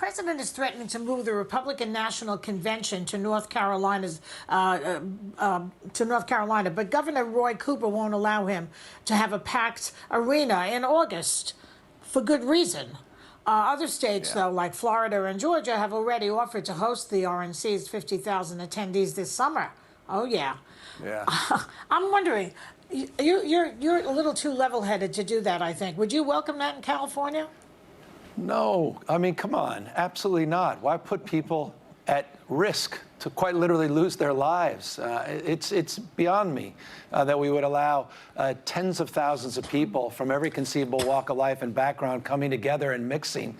president is threatening to move the Republican National Convention to North Carolina, but Governor Roy Cooper won't allow him to have a packed arena in August for good reason. Other states, though, like Florida and Georgia, have already offered to host the RNC's 50,000 attendees this summer. Oh, yeah. Yeah. I'm wondering, you're a little too level-headed to do that, I think. Would you welcome that in California? No, I mean, come on, absolutely not. Why put people at risk to quite literally lose their lives? It's beyond me that we would allow tens of thousands of people from every conceivable walk of life and background coming together and mixing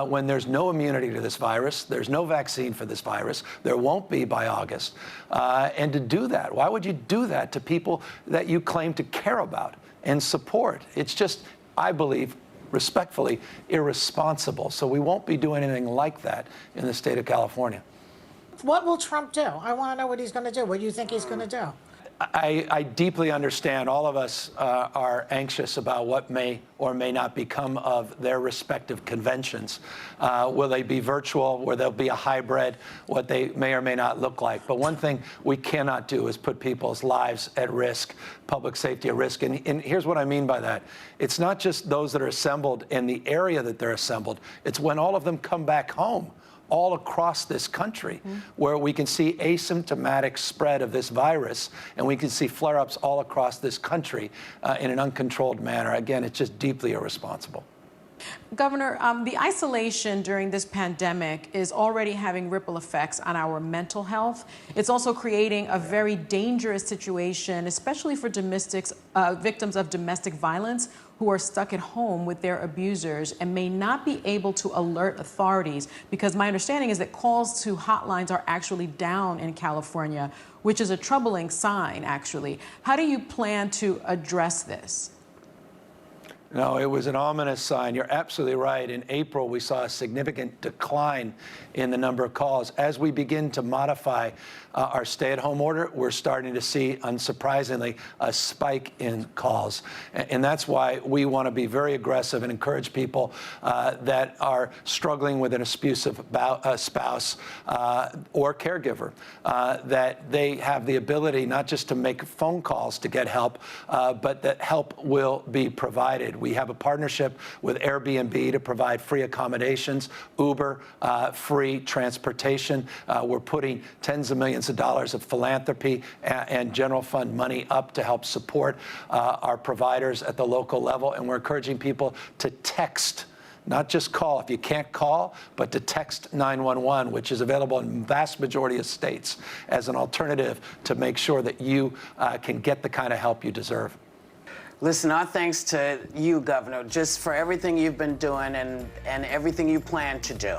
when there's no immunity to this virus, there's no vaccine for this virus, there won't be by August. And to do that, why would you do that to people that you claim to care about and support? It's just, I believe, respectfully, irresponsible. So we won't be doing anything like that in the state of California. What will Trump do? I want to know what he's going to do. What do you think he's going to do? I deeply understand. All of us are anxious about what may or may not become of their respective conventions. Will they be virtual? Will there be a hybrid? What they may or may not look like. But one thing we cannot do is put people's lives at risk, public safety at risk. And here's what I mean by that. It's not just those that are assembled in the area that they're assembled. It's when all of them come back home, all across this country, where we can see asymptomatic spread of this virus, and we can see flare-ups all across this country in an uncontrolled manner. Again, it's just deeply irresponsible. Governor, the isolation during this pandemic is already having ripple effects on our mental health. It's also creating a very dangerous situation, especially for victims of domestic violence who are stuck at home with their abusers and may not be able to alert authorities, because my understanding is that calls to hotlines are actually down in California, which is a troubling sign, actually. How do you plan to address this? No, it was an ominous sign. You're absolutely right. In April, we saw a significant decline in the number of calls. As we begin to modify our stay-at-home order, we're starting to see, unsurprisingly, a spike in calls. And that's why we want to be very aggressive and encourage people that are struggling with an abusive spouse or caregiver, that they have the ability not just to make phone calls to get help, but that help will be provided. We have a partnership with Airbnb to provide free accommodations, Uber, free transportation. We're putting tens of millions of dollars of philanthropy and general fund money up to help support our providers at the local level. And we're encouraging people to text, not just call. If you can't call, but to text 911, which is available in the vast majority of states as an alternative to make sure that you can get the kind of help you deserve. Listen, our thanks to you, Governor, just for everything you've been doing and everything you plan to do.